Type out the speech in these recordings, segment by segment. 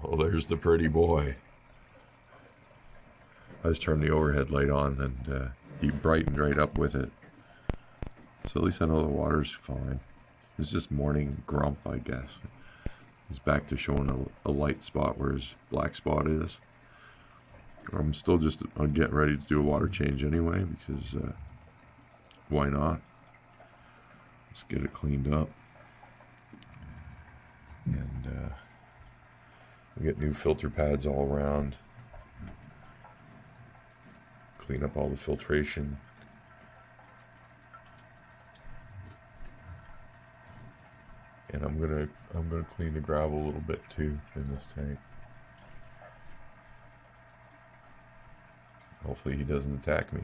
Oh, there's the pretty boy. I just turned the overhead light on and he brightened right up with it. So at least I know the water's fine. It's just morning grump, I guess. He's back to showing a light spot where his black spot is. I'm still just getting ready to do a water change anyway because why not? Let's get it cleaned up. And we get new filter pads all around. Clean up all the filtration. And I'm gonna clean the gravel a little bit too in this tank. Hopefully he doesn't attack me.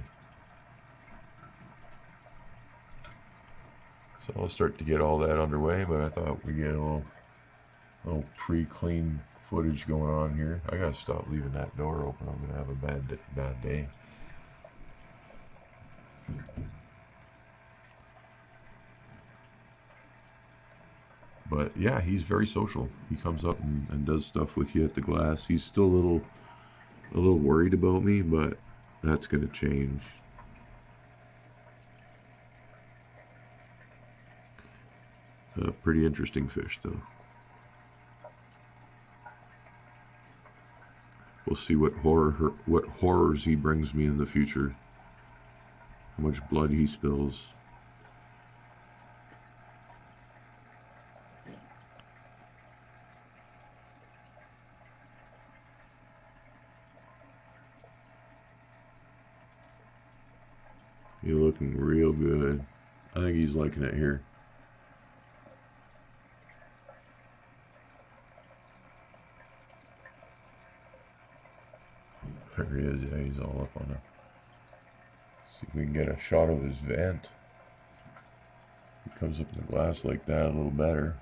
So I'll start to get all that underway, but I thought we'd get a little pre-clean footage going on here. I gotta stop leaving that door open. I'm gonna have a bad day. But yeah, he's very social. He comes up and does stuff with you at the glass. He's still a little worried about me, but that's gonna change. Pretty interesting fish, though. We'll see what horrors he brings me in the future. How much blood he spills. You're looking real good. I think he's liking it here. There he is. Yeah, he's all up on it. See if we can get a shot of his vent. He comes up in the glass like that a little better.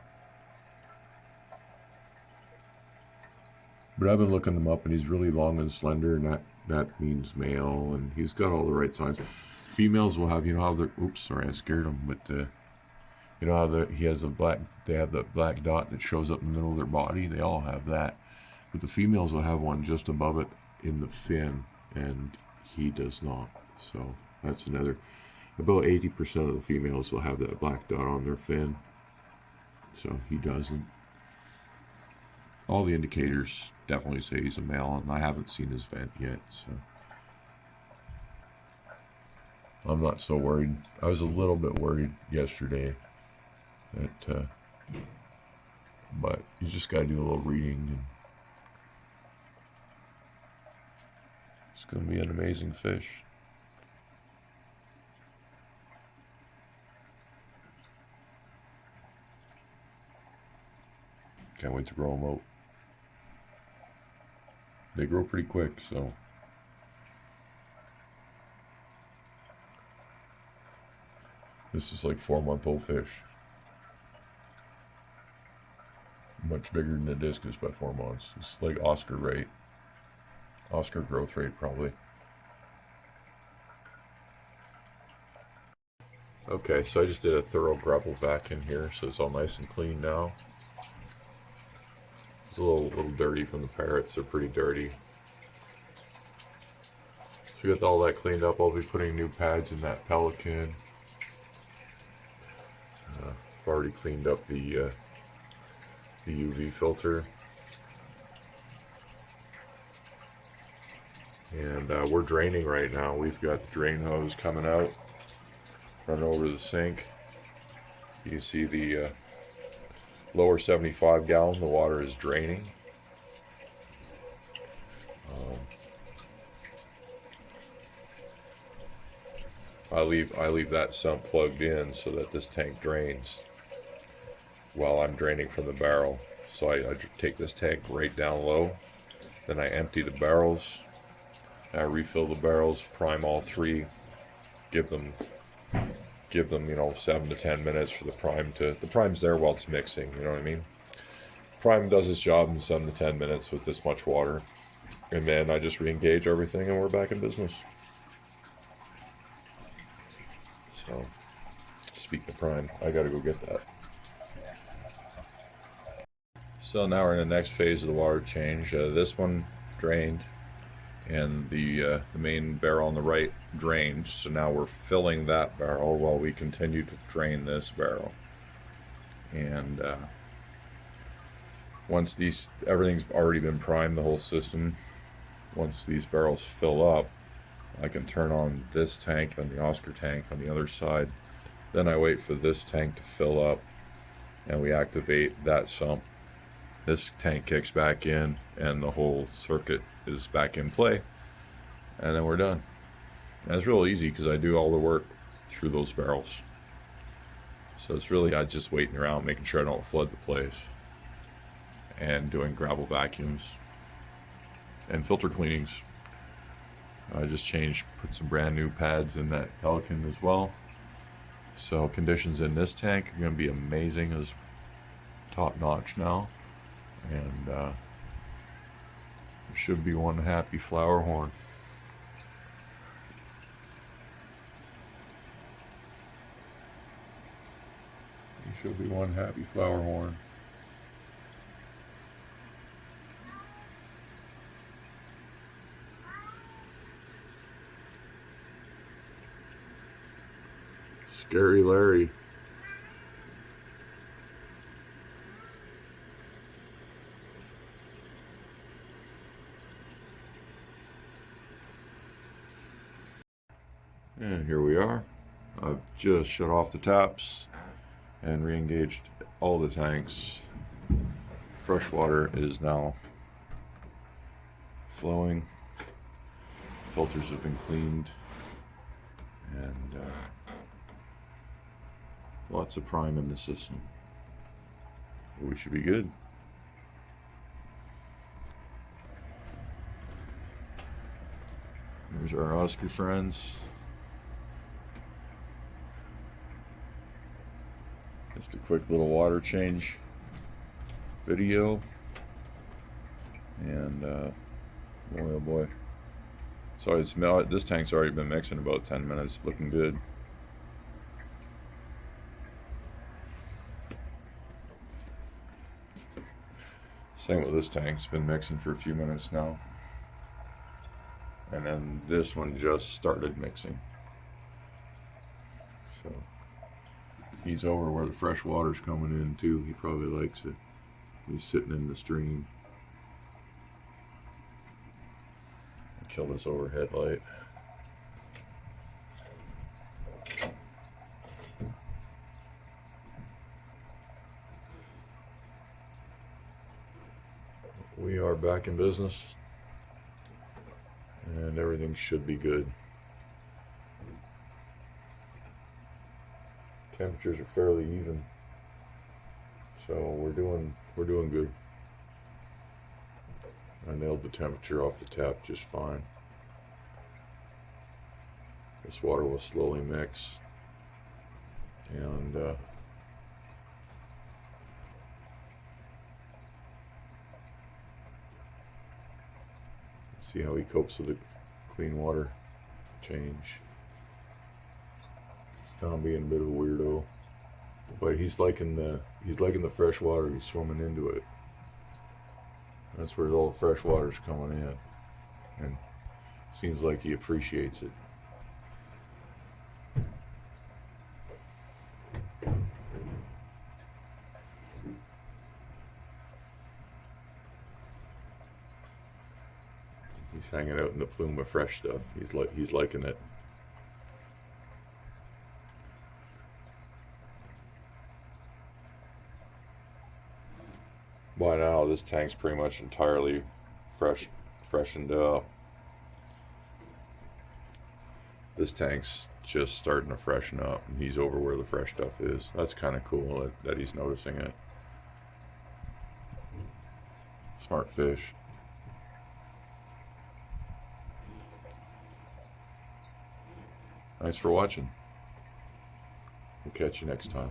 But I've been looking him up, and he's really long and slender, and that means male, and he's got all the right signs. Females will have, you know how the, oops, sorry, I scared him, but you know how he has they have the black dot that shows up in the middle of their body? They all have that. But the females will have one just above it in the fin, and he does not. So that's another, about 80% of the females will have that black dot on their fin. So he doesn't. All the indicators definitely say he's a male, and I haven't seen his vent yet, so I'm not so worried. I was a little bit worried yesterday that, but you just got to do a little reading, and it's going to be an amazing fish. Can't wait to grow them out. They grow pretty quick, so this is like 4-month-old fish. Much bigger than the discus by 4 months. It's like Oscar rate. Oscar growth rate, probably. Okay, so I just did a thorough gravel vac in here, so it's all nice and clean now. It's a little dirty from the parrots. They're pretty dirty. So we got all that cleaned up. I'll be putting new pads in that Pelican. I've already cleaned up the UV filter. And we're draining right now. We've got the drain hose coming out, run over the sink. You can see the lower 75 gallon, the water is draining. I leave that sump plugged in so that this tank drains while I'm draining from the barrel. So I take this tank right down low, then I empty the barrels, I refill the barrels, prime all three, give them 7 to 10 minutes for the prime's there while it's mixing, you know what I mean? Prime does its job in 7 to 10 minutes with this much water, and then I just re-engage everything and we're back in business. So, speaking of prime, I gotta go get that. So now we're in the next phase of the water change. This one drained, and the main barrel on the right drained. So now we're filling that barrel while we continue to drain this barrel. And once everything's already been primed, the whole system. Once these barrels fill up, I can turn on this tank and the Oscar tank on the other side. Then I wait for this tank to fill up, and we activate that sump. This tank kicks back in, and the whole circuit is back in play, and then we're done. And it's real easy because I do all the work through those barrels. So it's really just waiting around, making sure I don't flood the place, and doing gravel vacuums and filter cleanings. I just put some brand new pads in that Pelican as well. So conditions in this tank are going to be amazing, as top notch now. And there should be one happy flower horn. There should be one happy flower horn. Scary Larry. And here we are. I've just shut off the taps and re-engaged all the tanks. Fresh water is now flowing. Filters have been cleaned, and lots of prime in the system. We should be good. There's our Oscar friends. Just a quick little water change video, and boy oh boy. So this tank's already been mixing about 10 minutes, looking good. Same with this tank, it's been mixing for a few minutes now. And then this one just started mixing. So he's over where the fresh water's coming in too. He probably likes it. He's sitting in the stream. I'll kill this overhead light. We are back in business, and everything should be good. Temperatures are fairly even, so we're doing good. I nailed the temperature off the tap just fine. This water will slowly mix, and see how he copes with the clean water change. He's now being a bit of a weirdo, but he's liking the fresh water. He's swimming into it. That's where all the fresh water's coming in, and seems like he appreciates it. He's hanging out in the plume of fresh stuff. He's liking it. By now, this tank's pretty much entirely freshened up. This tank's just starting to freshen up, and he's over where the fresh stuff is. That's kind of cool that he's noticing it. Smart fish. Thanks for watching. We'll catch you next time.